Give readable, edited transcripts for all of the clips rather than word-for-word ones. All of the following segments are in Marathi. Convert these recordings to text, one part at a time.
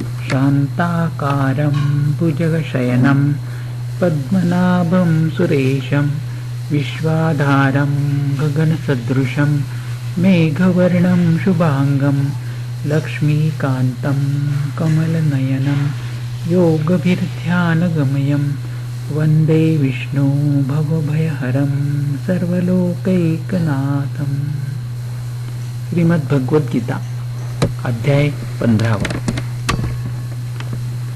शान्ताकारं भुजगशयनं पद्मनाभं सुरेशं विश्वाधारं गगनसदृशं मेघवर्णं शुभांगं लक्ष्मीकान्तं कमलनयनं योगभिर्ध्यानगमयं वन्दे विष्णु भवभयहरं सर्वलोकैकनाथं. श्रीमद्भगवद्गीता अध्याय 15.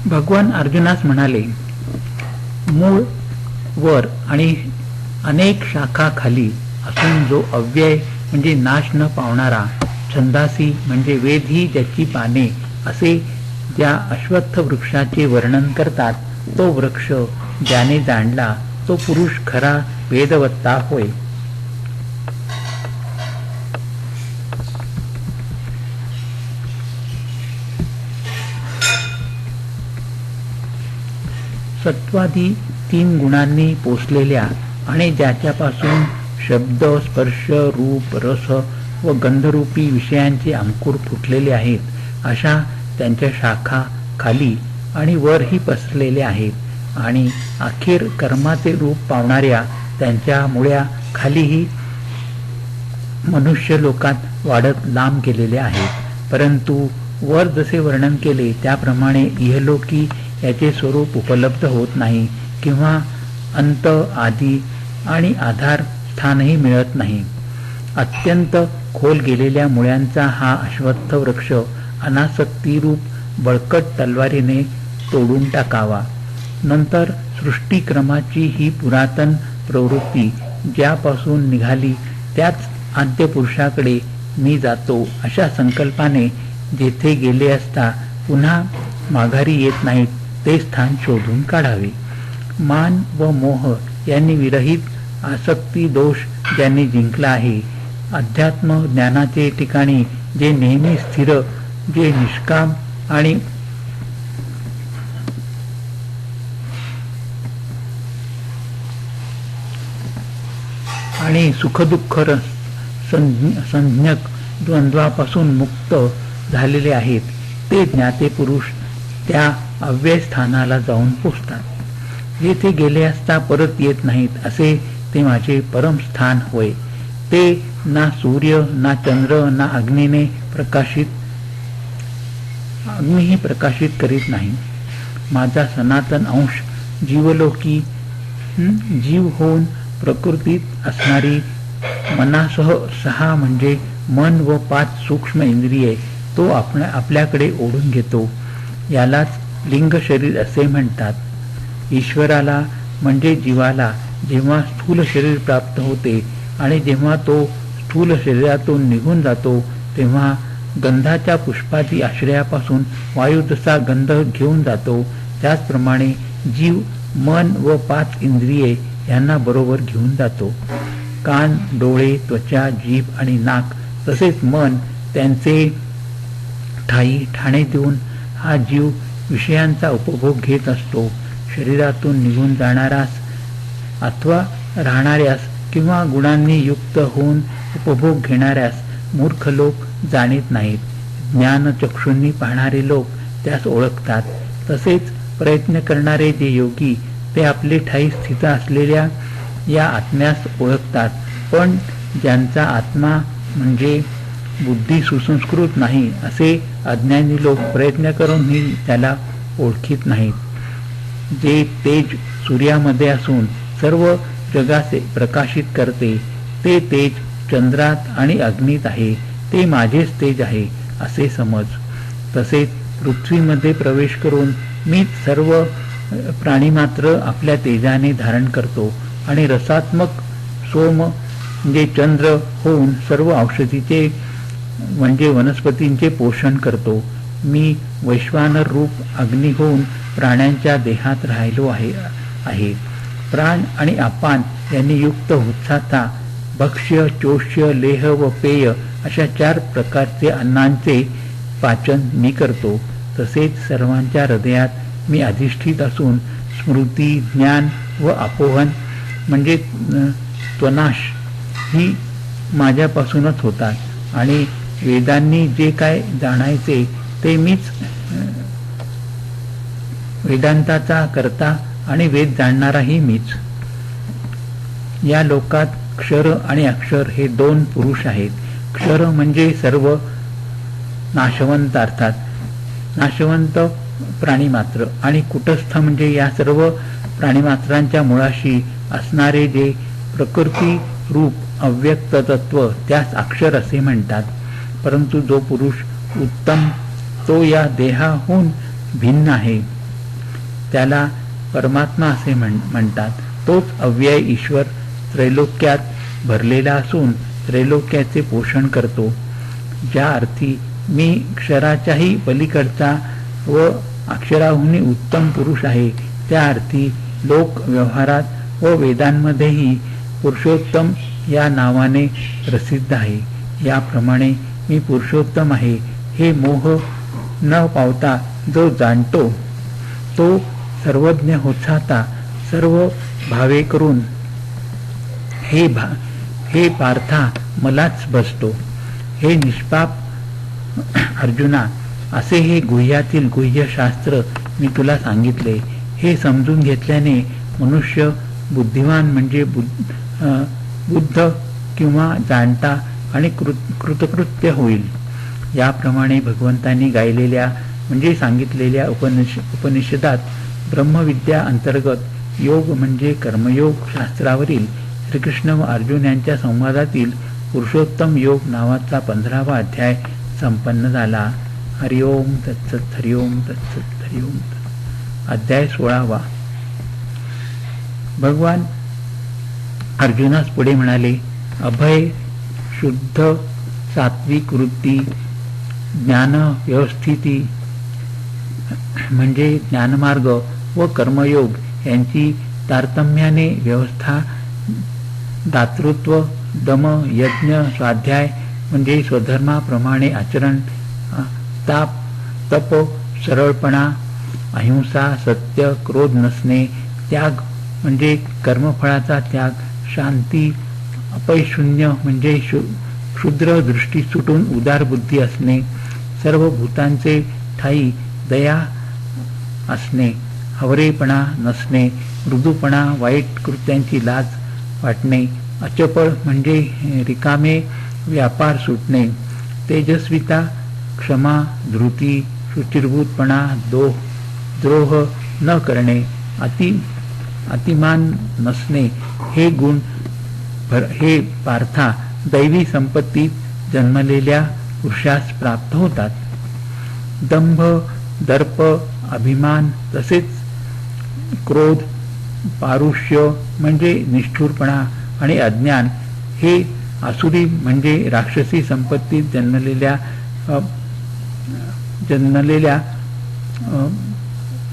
भगवान अर्जुनास म्हणाले, मूळ वर आणि अनेक शाखा खाली असून जो अव्यय म्हणजे नाश न पावणारा, छंदासी म्हणजे वेदही ज्याची पाने असे ज्या अश्वत्थ वृक्षाचे वर्णन करतात, तो वृक्ष ज्याने जाणला तो पुरुष खरा वेदवत्ता होय. सत्वादी 3 गुणांनी पोचलेल्या आणि ज्याच्यापासून शब्द, स्पर्श, रूप, रस व गंधरूपी विषयांचे अंकुर फुटलेले आहेत, अशा त्यांच्या शाखा खाली आणि वरही पसरलेल्या आहेत. आणि अखेर कर्माचे रूप पावणाऱ्या त्यांच्या मुळ्या खालीही मनुष्य लोकात वाढत लांब गेलेले आहेत. परंतु वर जसे वर्णन केले त्याप्रमाणे इहलोकी याचे स्वरूप उपलब्ध होत नाही किंवा अंत, आदी आणि आधार स्थानही मिळत नाही. अत्यंत खोल गेलेल्या मुळ्यांचा हा अश्वत्थ वृक्ष अनासक्तीरूप बळकट तलवारीने तोडून टाकावा. नंतर सृष्टीक्रमाची ही पुरातन प्रवृत्ती ज्यापासून निघाली त्याच आद्यपुरुषाकडे मी जातो अशा संकल्पाने जेथे गेले असता पुन्हा माघारी येत नाहीत ते स्थान शोधून काढावे. मान व मोह यांनी विरहित आसक्ती दोष ज्यांनी जिंकला आहे, अध्यात्म ज्ञानाचे ठिकाणी जे नेहमी स्थिर, जे निष्काम आणि सुखदुःख संज्ञक द्वंद्वापासून मुक्त झालेले आहेत, ते ज्ञाते पुरुष त्या अव्यय स्थानाला जाऊन पोचतात. जेथे गेले असता परत येत नाहीत असे ते माझे परमस्थान होय. ते ना सूर्य, ना चंद्र, ना अग्नीही प्रकाशित करीत नाही. माझा सनातन अंश जीवलोकी जीव होऊन प्रकृतीत असणारी मनासह 6 म्हणजे मन व 5 सूक्ष्म इंद्रिये तो आपल्याकडे ओढून घेतो. यालाच लिंग शरीर असे म्हणतात. ईश्वराला म्हणजे जीवाला जेव्हा स्थूल शरीर प्राप्त होते आणि जेव्हा तो स्थूल शरीरातून निघून जातो तेव्हा गंधाच्या पुष्पादी आश्रयापासून वायू जसा गंध घेऊन जातो त्याचप्रमाणे जीव मन व 5 इंद्रिये यांना बरोबर घेऊन जातो. कान, डोळे, त्वचा, जीभ आणि नाक तसेच मन त्यांचे ठाणे देऊन हा जीव विषयांचा उपभोग घेत असतो. शरीरातून निघून जाणाऱ्यास अथवा राहणाऱ्यास किंवा गुणांनी युक्त होऊन उपभोग घेणाऱ्यास मूर्ख लोक जाणीत नाहीत. ज्ञानचक्षूंनी पाहणारे लोक त्यास ओळखतात. तसेच प्रयत्न करणारे जे योगी ते आपले ठाई स्थित असलेल्या या आत्म्यास ओळखतात. पण ज्यांचा आत्मा म्हणजे बुद्धी सुसंस्कृत नाही असे अज्ञानी लोक प्रयत्न करूनही त्याला ओळखीत नाहीत. जे तेज सूर्यामध्ये असून सर्व जगाचे प्रकाशित करते ते तेज चंद्रात आणि अग्नीत आहे, ते माझेच तेज आहे असे समज. तसेच पृथ्वीमध्ये प्रवेश करून मी सर्व प्राणीमात्र आपल्या तेजाने धारण करतो आणि रसात्मक सोम म्हणजे चंद्र होऊन सर्व औषधीचे म्हणजे वनस्पतींचे पोषण करतो. मी वैश्वानर रूप अग्नी होऊन प्राण्यांच्या देहात राहिलो आहे. प्राण आणि अपान यांनी युक्त उत्साहाचा भक्ष्य, चोष्य, लेह व पेय अशा 4 प्रकारचे अन्नांचे पाचन मी करतो. तसेच सर्वांच्या हृदयात मी अधिष्ठित असून स्मृती, ज्ञान व अपोहन म्हणजे त्वनाश ही माझ्यापासूनच होतात आणि वेदांनी जे काय जाणायचे ते मीच वेदांताचा कर्ता आणि वेद जाणणाराही मीच. या लोकात क्षर आणि अक्षर हे दोन पुरुष आहेत. क्षर म्हणजे सर्व नाशवंत, अर्थात नाशवंत प्राणीमात्र, आणि कुटस्थ म्हणजे या सर्व प्राणीमात्रांच्या मुळाशी असणारे जे प्रकृती रूप अव्यक्त तत्व, त्यास अक्षर असे म्हणतात. परंतु जो पुरुष उत्तम तो या देहाहून भिन्न आहे त्याला परमात्मा असे म्हणतात. तोच अव्यय ईश्वर त्रैलोक्यात भरलेला असून त्रैलोक्याचे पोषण करतो. ज्या अर्थी मी क्षराच्याही पलीकडचा व अक्षराहून उत्तम पुरुष आहे, त्या अर्थी लोक व्यवहारात व वेदांमध्येही पुरुषोत्तम या नावाने प्रसिद्ध आहे. याप्रमाणे मी पुरुषोत्तम आहे हे मोह न पावता जो जाणतो तो सर्वज्ञ होताता सर्व भावे करून हे पार्था मलाच बसतो. हे निष्पाप अर्जुना, असे हे गुह्यातील गुह्य शास्त्र मी तुला सांगितले. हे समजून घेतल्याने मनुष्य बुद्धिमान म्हणजे बुद्ध किंवा जाणता आणि कृतकृत्य होईल. याप्रमाणे भगवंतांनी गायलेल्या म्हणजे सांगितलेल्या उपनिषदात ब्रह्मविद्या अंतर्गत योग म्हणजे कर्मयोग शास्त्रावरील श्रीकृष्ण व अर्जुन यांच्या संवादातील पुरुषोत्तम योग नावाचा 15वा अध्याय संपन्न झाला. हरिओम तत्सत, हरिओम तत्सत, हरिओम. अध्याय 16वा. भगवान अर्जुनास पुढे म्हणाले, अभय शुद्ध सात्विक वृत्ती ज्ञान व्यवस्थिती म्हणजे ज्ञानमार्ग व कर्मयोग यांची तारतम्याने व्यवस्था, दातृत्व, दम, यज्ञ, स्वाध्याय म्हणजे स्वधर्माप्रमाणे आचरण, तप, सरळपणा, अहिंसा, सत्य, क्रोध नसणे, त्याग म्हणजे कर्मफळाचा त्याग, शांती, अपैशून्य म्हणजे क्षुद्र दृष्टी सुटून उदार बुद्धी असणे, सर्व भूतांचे ठाई दया असणे, हवरेपणा नसणे, मृदूपणा, वाईट कृत्यांची लाज वाटणे, अचपळ म्हणजे रिकामे व्यापार सुटणे, तेजस्विता, क्षमा, धृती, शुचिर्भूतपणा, द्रोह न करणे, अतिमान नसणे हे गुण हे पार्था दैवी संपत्तीत जन्मलेल्या पुरुषास प्राप्त होतात. दंभ, दर्प, अभिमान तसेच क्रोध, पारुष्य म्हणजे निष्ठुरपणा आणि अज्ञान हे आसुरी म्हणजे राक्षसी संपत्तीत जन्मलेल्या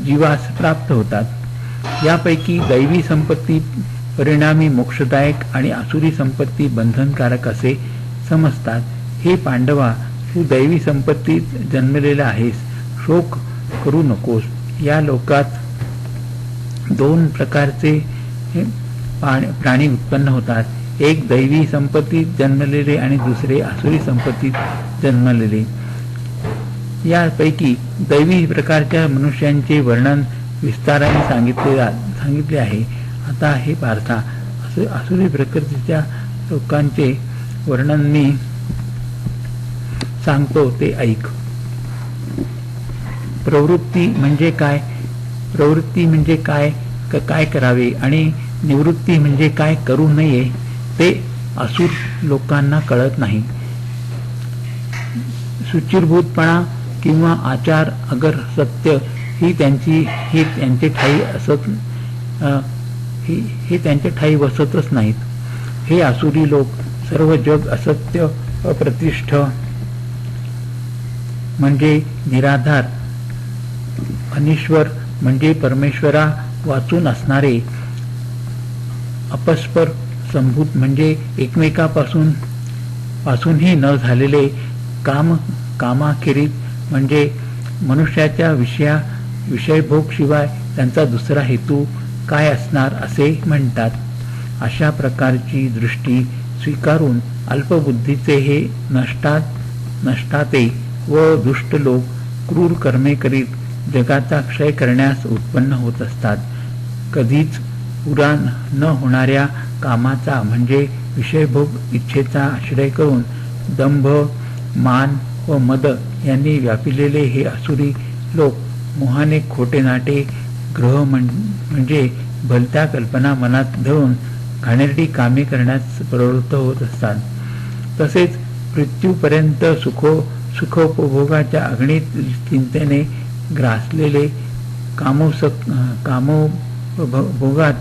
जीवास प्राप्त होतात. यापैकी दैवी संपत्ती परिणामी मोक्षदायक आणि आसुरी संपत्ती बंधनकारक असे समजतात. हे पांडवा, तू दैवी संपत्तीत जन्मलेला आहेस, शोक करू नकोस. या लोकात 2 प्रकारचे प्राणी उत्पन्न होतात, एक दैवी संपत्तीत जन्मलेले आणि दुसरे आसुरी संपत्तीत जन्मलेले. यापैकी दैवी प्रकारच्या मनुष्यांचे वर्णन विस्ताराने सांगितले आहे. आता हे पार्था, आसुरी प्रकृतीच्या लोकांचे वर्णन मी सांगतो ते ऐक. प्रवृत्ती म्हणजे काय, प्रवृत्ती म्हणजे काय करावे आणि निवृत्ती म्हणजे काय करू नये ते असुर लोकांना कळत नाही. शुचिर्भूतपणा किंवा आचार, अगर, सत्य ही त्यांचे ठाई वसतच नाहीत. हे आसुरी लोक सर्व जग असत्य, अप्रतिष्ठ म्हणजे निराधार, अनिश्वर म्हणजे परमेश्वरा वाचून असणारे, अपस्पर संभूत म्हणजे एकमेकापासूनही न झालेले, कामाखेरीज म्हणजे मनुष्याच्या विषयभोग शिवाय त्यांचा दुसरा हेतू काय असणार असे म्हणतात. अशा प्रकारची दृष्टी स्वीकारून अल्पबुद्धीचे हे नष्टाते व दुष्ट लोक क्रूर कर्मे करीत जगाचा क्षय करण्यास उत्पन्न होत असतात. कधीच पुरा न होणाऱ्या कामाचा म्हणजे विषयभोग इच्छेचा आश्रय करून दंभ, मान व मद यांनी व्यापिलेले हे आसुरी लोक मोहाने खोटे नाटे ग्रह म्हणजे भलत्या कल्पना मनात धरून घाणेरडी कामे करण्यास प्रवृत्त होत असतात. तसेच मृत्यूपर्यंत सुखोपभोगाच्या अगणित चिंतेने ग्रासलेले कामोपभोगात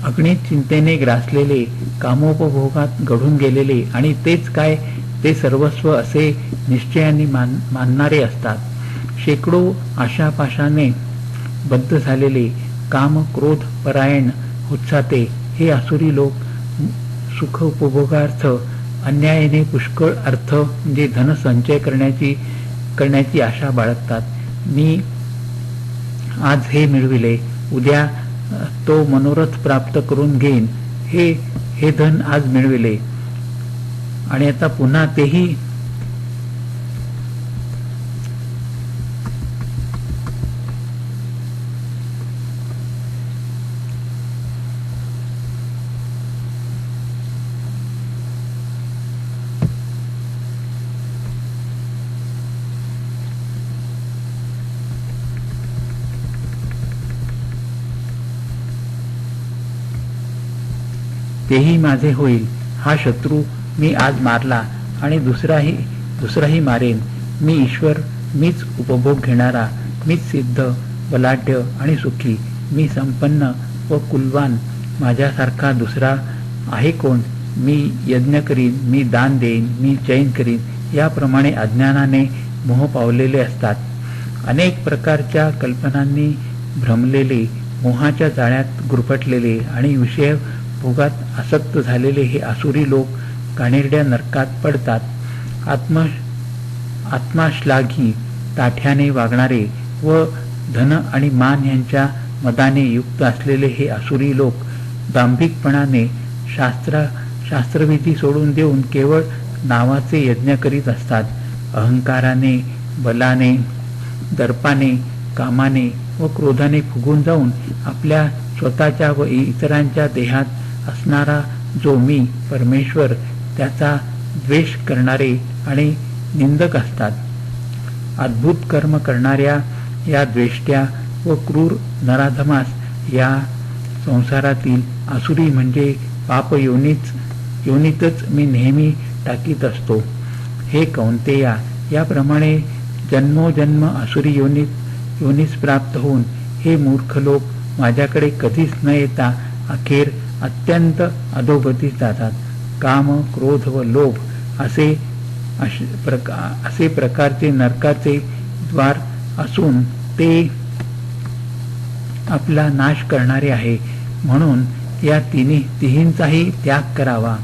अगणित चिंतेने ग्रासलेले, कामोपभोगात घडून गेलेले आणि तेच काय ते सर्वस्व असे निश्चयाने मानणारे असतात. शेकडो आशापाशाने बद्ध झालेले, काम क्रोध परायण उत्साते हे आसुरी लोक सुख उपभोगार्थ अन्यायाने पुष्कळ अर्थ म्हणजे धनसंचय करण्याची आशा बाळगतात. मी आज हे मिळविले, उद्या तो मनोरथ प्राप्त करून घेईन, हे धन आज मिळविले आणि आता पुन्हा तेही माझे होईल. हा शत्रू मी आज मारला आणि दुसराही मारेन. मी ईश्वर, मीच उपभोग घेणारा, मीच सिद्ध, बलाढ्य आणि सुखी, मी संपन्न व कुलवान, माझ्यासारखा दुसरा आहे कोण? मी यज्ञ करीन, मी दान देईन, मी चैन करीन, याप्रमाणे अज्ञानाने मोह पावलेले असतात. अनेक प्रकारच्या कल्पनांनी भ्रमलेले, मोहाच्या जाळ्यात गुरफटलेले आणि विषय भोगात आसक्त झालेले हे आसुरी लोक घाणेरड्या नरकात पडतात. आत्माश्लाघी ताठ्याने वागणारे व धन आणि मान यांच्या मदाने युक्त असलेले हे आसुरी लोक दांभिकपणाने शास्त्रविधी सोडून देऊन केवळ नावाचे यज्ञ करीत असतात. अहंकाराने, बलाने, दर्पाने, कामाने व क्रोधाने फुगून जाऊन आपल्या स्वतःच्या व इतरांच्या देहात असणारा जो मी परमेश्वर त्याचा द्वेष करणारे आणि निंदक असतात. अद्भुत कर्म करणाऱ्या या द्वेष्ट्या व क्रूर नराधमास या संसारातील आसुरी म्हणजे पाप योनीतच मी नेहमी टाकीत असतो. हे कौंतेया, याप्रमाणे जन्मोजन्म आसुरी योनीस प्राप्त होऊन हे मूर्ख लोक माझ्याकडे कधीच न येता अखेर अत्यंत अधोगतीस जातात. काम, क्रोध व लोभ असे प्रकारचे नरकाचे द्वार असून ते आपला नाश करणारे आहे. म्हणून या तिहींचाही त्याग करावा.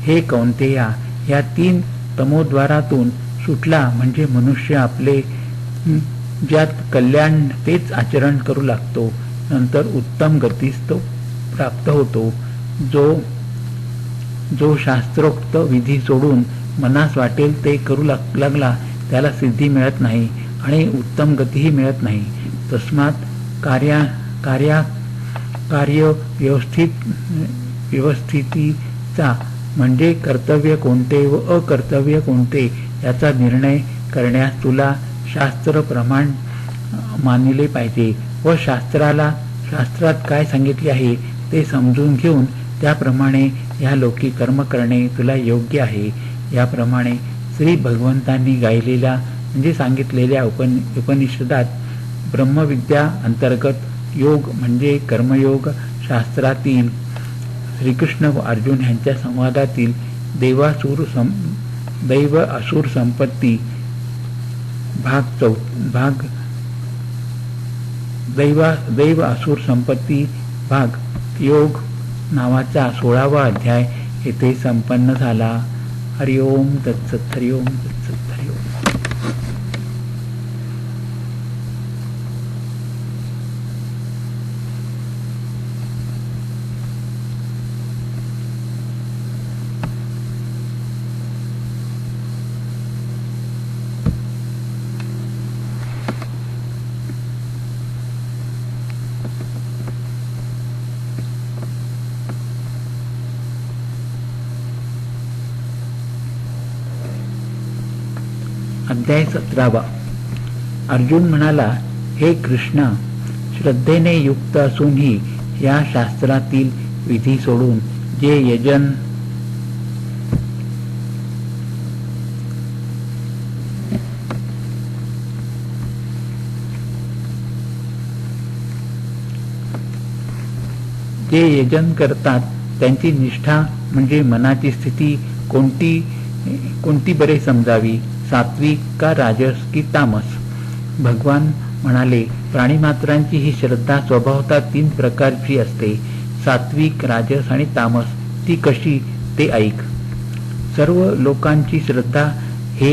हे कौंतेया, या 3 तमोद्वारातून सुटला म्हणजे मनुष्य आपले ज्यात कल्याण तेच आचरण करू लागतो. नंतर उत्तम गतीस तो प्राप्त होतो. जो शास्त्रोक्त विधी सोडून मनास वाटेल ते करू लागला त्याला सिद्धी मिळत नाही आणि उत्तम गतीही मिळत नाही. तस्मात कार्य व्यवस्थितीचा म्हणजे कर्तव्य कोणते व अकर्तव्य कोणते याचा निर्णय करण्यास तुला शास्त्र प्रमाण मानले पाहिजे व शास्त्रात काय सांगितले आहे ते समजून घेऊन त्याप्रमाणे या लोकी कर्म करणे तुला योग्य आहे. याप्रमाणे श्री भगवंतांनी गायलेल्या म्हणजे सांगितलेल्या उपनिषदात ब्रह्मविद्या अंतर्गत योग म्हणजे कर्मयोग शास्त्रातील श्रीकृष्ण व अर्जुन यांच्या संवादातील दैव असुर संपत्ती भाग दैव असुर संपत्ती भाग योग नावाचा 16वा अध्याय येथे संपन्न झाला. हरिओम तत्सत. हरिओम तत्सत. हरिओम. अध्याय 17. अर्जुन म्हणाला, हे कृष्णा, श्रद्धेने युक्त असूनही या शास्त्रातील विधी सोडून जे यजन करतात त्यांची निष्ठा म्हणजे मनाची स्थिती कोणती बरे समजावी, सात्विक का राजस की तामस. भगवान म्हणाले, प्राणीमात्रांची ही श्रद्धा स्वभावतः 3 प्रकारची असते, सात्विक, राजस आणि तामस. ती कशी ते ऐक. सर्व लोकांची श्रद्धा हे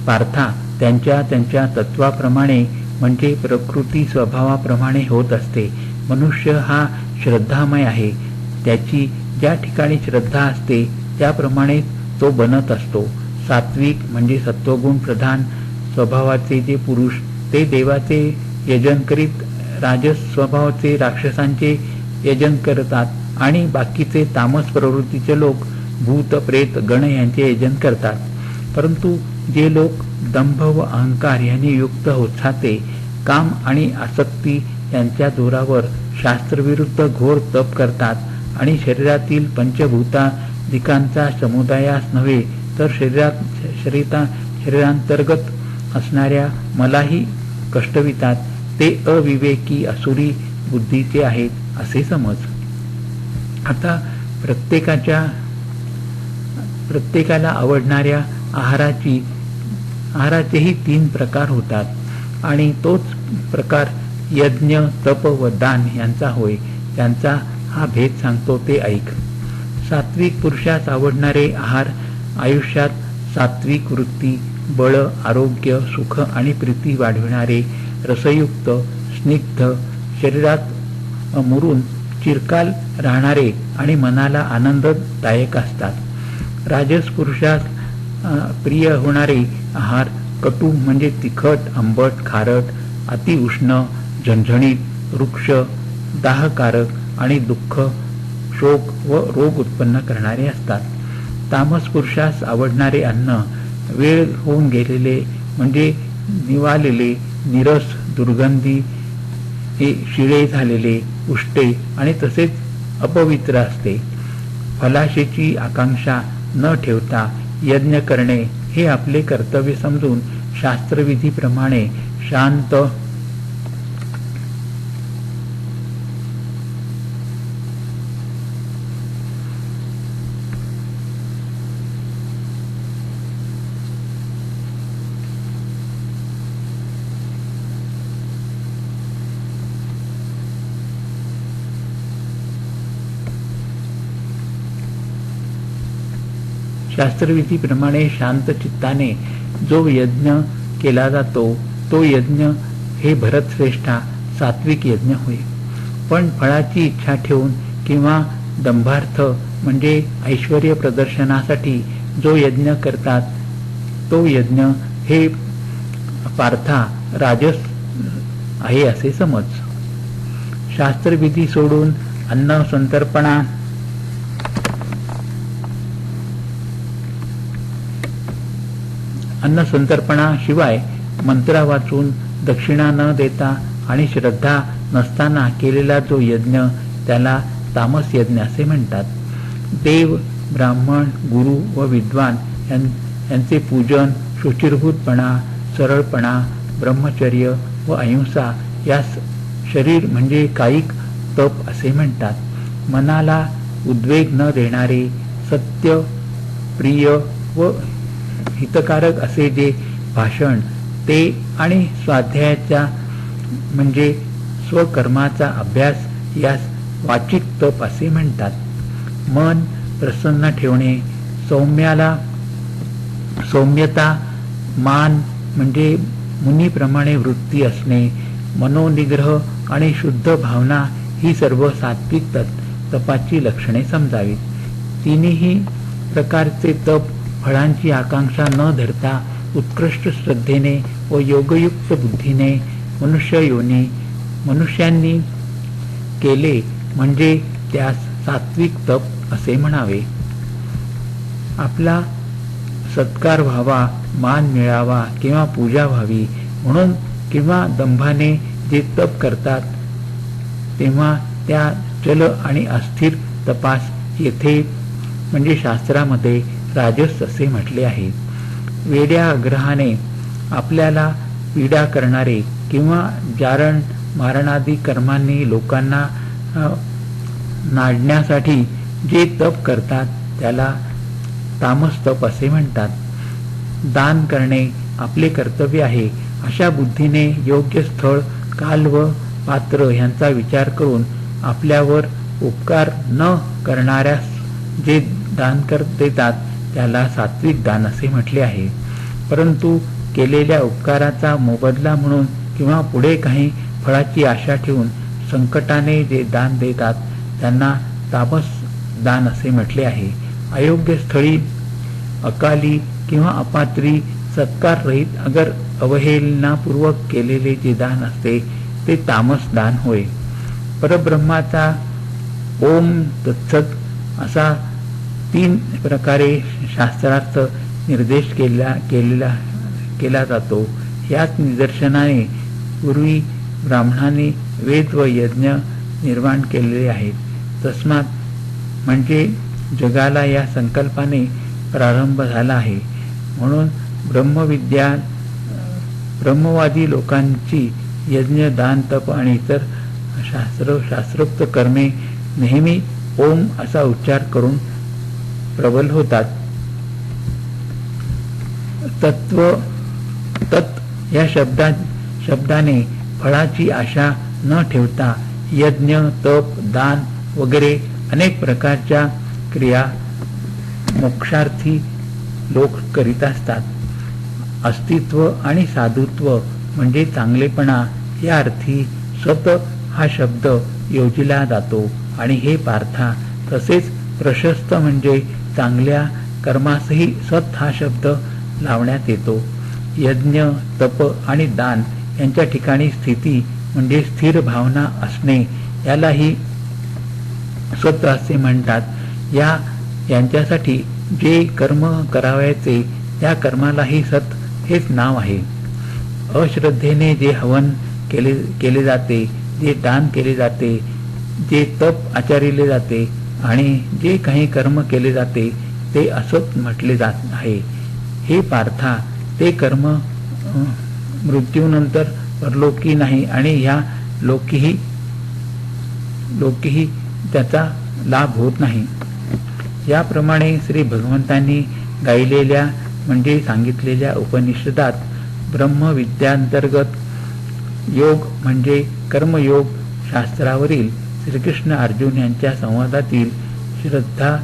पार्था त्यांच्या तत्वाप्रमाणे म्हणजे प्रकृती स्वभावाप्रमाणे होत असते. मनुष्य हा श्रद्धामय आहे. त्याची ज्या ठिकाणी श्रद्धा असते त्याप्रमाणे तो बनत असतो. सात्विक म्हणजे सत्वगुण प्रधान स्वभावाचे जे पुरुष ते देवाचे यजन करीत, राजस स्वभावाचे राक्षसांचे यजन करतात आणि बाकीचे तामस प्रवृत्तीचे लोक भूत प्रेत गण यांचे यजन करतात. परंतु जे लोक दंभ व अहंकार यांनी युक्त होतात, काम आणि आसक्ती यांच्या जोरावर शास्त्रविरुद्ध घोर तप करतात आणि शरीरातील पंचभूतादिकांचा समुदायास नव्हे तर शरीरांतर्गत असणाऱ्या मलाही कष्टवितात, ते अविवेकी आसुरी बुद्धीचे आहेत असे समज. आता प्रत्येकाला आवडणाऱ्या आहाराचेही 3 प्रकार होतात आणि तोच प्रकार यज्ञ, तप व दान यांचा होय. त्यांचा हा भेद सांगतो ते ऐक. सात्विक पुरुषास आवडणारे आहार आयुष्यात सात्विक वृत्ती, बळ, आरोग्य, सुख आणि प्रीती वाढविणारे, रसयुक्त, स्निग्ध, शरीरात मुरून चिरकाल राहणारे आणि मनाला आनंददायक असतात. राजस पुरुषास प्रिय होणारे आहार कटू म्हणजे तिखट, आंबट, खारट, अतिउष्ण, झणझणीत, वृक्ष, दाहकारक आणि दुःख, शोक व रोग उत्पन्न करणारे असतात. तामस पुरुषास आवडणारे अन्न वेळ होऊन गेलेले म्हणजे निवालेले, निरस, दुर्गंधी, शिळे झालेले, उष्टे आणि तसेच अपवित्र असते. फलाशेची आकांक्षा न ठेवता यज्ञ करणे हे आपले कर्तव्य समजून शास्त्रविधीप्रमाणे शांत शास्त्रविधीप्रमाणे शांत चित्ताने जो यज्ञ केला जातो तो यज्ञ हे भरतश्रेष्ठा सात्विक यज्ञ होय. पण फळाची इच्छा ठेवून किंवा दंभार्थ म्हणजे ऐश्वर्य प्रदर्शनासाठी जो यज्ञ करतात तो यज्ञ हे पार्था राजस आहे असे समज. शास्त्रविधी सोडून अन्न संतर्पणा शिवाय मंत्र वाचून दक्षिणा न देता आणि श्रद्धा नसताना केलेला जो यज्ञ त्याला तामस यज्ञ असे म्हणतात. देव, ब्राह्मण, गुरु व विद्वान यांचे पूजन, शुचिर्भूतपणा, सरळपणा, ब्रह्मचर्य व अहिंसा यास शरीर म्हणजे कायिक तप असे म्हणतात. मनाला उद्वेग न देणारे सत्य, प्रिय व हितकारक असे जे भाषण ते आणि स्वाध्यायाचा म्हणजे स्वकर्माचा अभ्यास यास वाचिक तप असे म्हणतात. मन प्रसन्न ठेवणे, सौम्यता, मान म्हणजे मुनीप्रमाणे वृत्ती असणे, मनोनिग्रह आणि शुद्ध भावना ही सर्व सात्विक तपाची लक्षणे समजावीत. तिन्ही प्रकारचे तप फळांची आकांक्षा न धरता उत्कृष्ट श्रद्धेने व योगयुक्त बुद्धीने मनुष्यांनी केले म्हणजे त्यास सात्विक तप असे म्हणावे. आपला सत्कार व्हावा, मान मिळावा किंवा पूजा व्हावी म्हणून किंवा दंभाने जे तप करतात तेव्हा त्या चल आणि अस्थिर तपास येथे म्हणजे शास्त्रामध्ये राजस असे म्हटले आहे. वेड्या आग्रहाने आपल्याला पीडा करणारे किंवा जारण मारणादी कर्मांनी लोकांना नाडण्यासाठी जे तप करतात त्याला तामस तप असे म्हणतात. दान करणे आपले कर्तव्य आहे अशा बुद्धीने योग्य स्थळ, काल व पात्र यांचा विचार करून आपल्यावर उपकार न करणाऱ्यास जे दान देतात त्याला सात्विक दान असे म्हटले आहे. परंतु केलेल्या उपकाराचा मोबदला म्हणून किंवा पुढे काही फळाची आशा ठेवून संकटाने जे दान देतात त्यांना तामस दान असे म्हटले आहे. अयोग्य स्थळी, अकाली किंवा अपात्री, सत्कार रहित अगर अवहेलनापूर्वक केलेले जे दान असते ते तामस दान होय. परब्रह्माचा ओम तत्सत असा 3 प्रकारे शास्त्रार्थ निर्देश केला जातो. याच निदर्शनाने पूर्वी ब्राह्मणांनी वेद व यज्ञ निर्माण केलेले आहेत. तस्मात म्हणजे जगाला या संकल्पाने प्रारंभ झाला आहे. म्हणून ब्रह्मवादी लोकांची यज्ञ, दान, तप आणि इतर शास्त्रोक्त कर्मे नेहमी ओम असा उच्चार करून प्रबल होतात. तत् या शब्दाने फळाची आशा न ठेवता यज्ञ, तप, दान वगैरे अनेक प्रकारच्या क्रिया मोक्षार्थी लोक करीत असतात. अस्तित्व आणि साधुत्व म्हणजे चांगलेपणा या अर्थी सत हा शब्द योजिला जातो आणि हे पार्था तसेच प्रशस्त म्हणजे चांगल्या कर्मासही सत हा शब्द लावण्यात येतो. यज्ञ, तप आणि दान यांच्या ठिकाणी स्थिती म्हणजे स्थिर भावना असणे यालाही सत असे म्हणतात. यांच्यासाठी जे कर्म करावयाचे त्या कर्मालाही सत हेच नाव आहे. अश्रद्धेने जे हवन केले जाते, जे दान केले जाते, जे तप आचरिले जाते आणि जे काही कर्म केले जाते ते असत म्हटले जात आहे. हे पार्था, ते कर्म मृत्यूनंतर परलोकी नाही आणि ह्या लोकीही त्याचा लाभ होत नाही. याप्रमाणे श्री भगवंतांनी गायलेल्या म्हणजे सांगितलेल्या उपनिषदात ब्रह्मविद्यांतर्गत योग म्हणजे कर्मयोग शास्त्रावरील श्रीकृष्ण अर्जुन यांच्या संवादातील श्रद्धा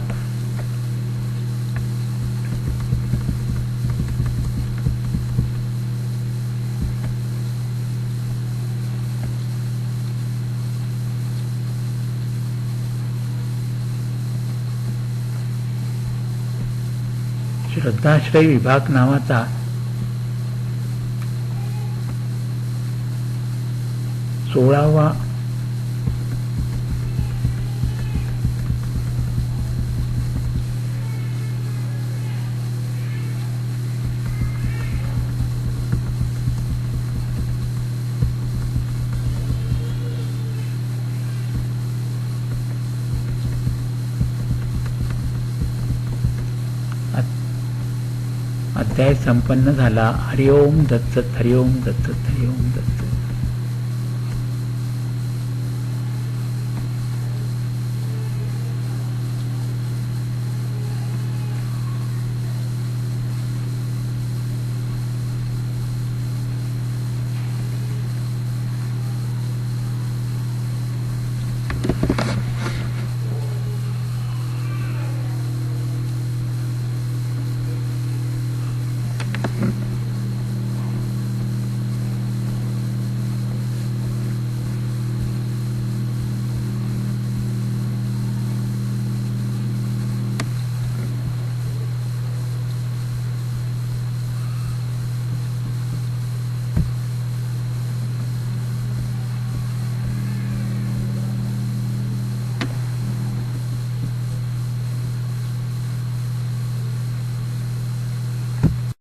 श्रद्धाश्रय विभाग नावाचा 16वा अध्याय संपन्न झाला. हरिओम दत्सत, हरिओम दत्सत, हरिओम दत्सत.